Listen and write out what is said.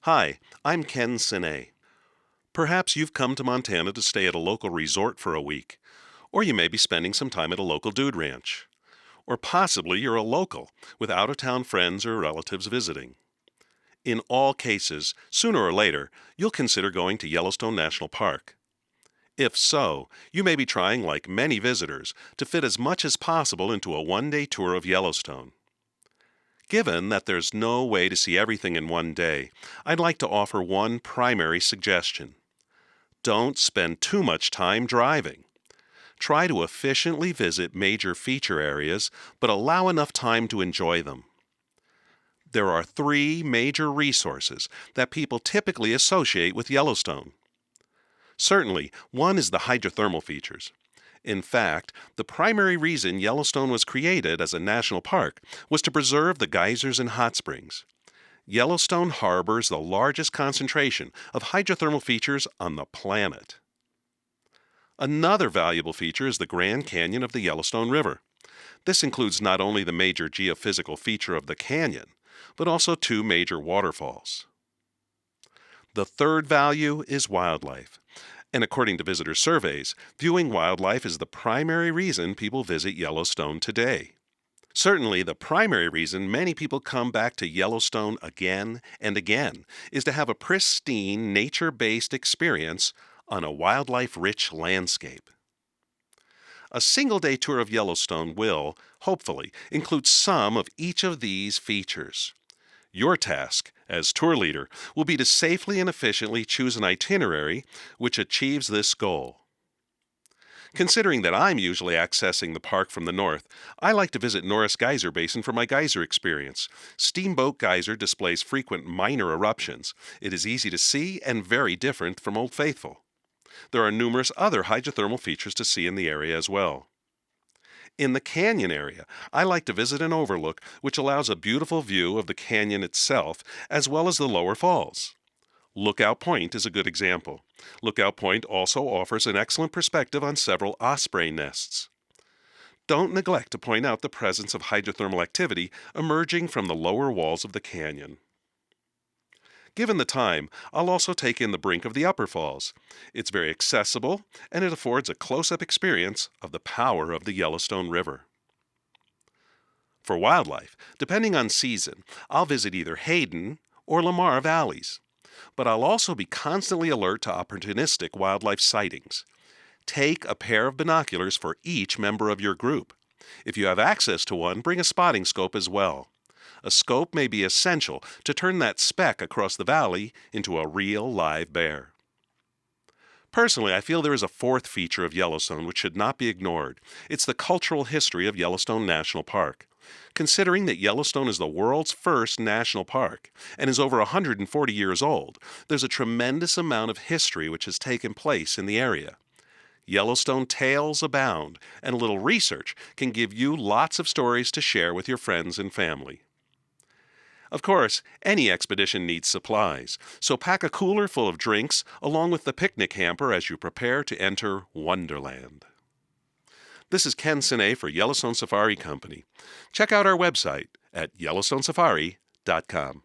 Hi, I'm Ken Sinay. Perhaps you've come to Montana to stay at a local resort for a week, or you may be spending some time at a local dude ranch. Or possibly you're a local with out-of-town friends or relatives visiting. In all cases, sooner or later, you'll consider going to Yellowstone National Park. If so, you may be trying, like many visitors, to fit as much as possible into a one-day tour of Yellowstone. Given that there's no way to see everything in one day, I'd like to offer one primary suggestion. Don't spend too much time driving. Try to efficiently visit major feature areas, but allow enough time to enjoy them. There are three major resources that people typically associate with Yellowstone. Certainly, one is the hydrothermal features. In fact, the primary reason Yellowstone was created as a national park was to preserve the geysers and hot springs. Yellowstone harbors the largest concentration of hydrothermal features on the planet. Another valuable feature is the Grand Canyon of the Yellowstone River. This includes not only the major geophysical feature of the canyon, but also two major waterfalls. The third value is wildlife. And according to visitor surveys, viewing wildlife is the primary reason people visit Yellowstone today. Certainly, the primary reason many people come back to Yellowstone again and again is to have a pristine, nature-based experience on a wildlife-rich landscape. A single-day tour of Yellowstone will, hopefully, include some of each of these features. Your task, as tour leader, will be to safely and efficiently choose an itinerary which achieves this goal. Considering that I'm usually accessing the park from the north, I like to visit Norris Geyser Basin for my geyser experience. Steamboat Geyser displays frequent minor eruptions. It is easy to see and very different from Old Faithful. There are numerous other hydrothermal features to see in the area as well. In the canyon area, I like to visit an overlook which allows a beautiful view of the canyon itself as well as the lower falls. Lookout Point is a good example. Lookout Point also offers an excellent perspective on several osprey nests. Don't neglect to point out the presence of hydrothermal activity emerging from the lower walls of the canyon. Given the time, I'll also take in the brink of the upper falls. It's very accessible, and it affords a close-up experience of the power of the Yellowstone River. For wildlife, depending on season, I'll visit either Hayden or Lamar valleys. But I'll also be constantly alert to opportunistic wildlife sightings. Take a pair of binoculars for each member of your group. If you have access to one, bring a spotting scope as well. A scope may be essential to turn that speck across the valley into a real live bear. Personally, I feel there is a fourth feature of Yellowstone which should not be ignored. It's the cultural history of Yellowstone National Park. Considering that Yellowstone is the world's first national park and is over 140 years old, there's a tremendous amount of history which has taken place in the area. Yellowstone tales abound, and a little research can give you lots of stories to share with your friends and family. Of course, any expedition needs supplies, so pack a cooler full of drinks along with the picnic hamper as you prepare to enter Wonderland. This is Ken Sinay for Yellowstone Safari Company. Check out our website at YellowstoneSafari.com.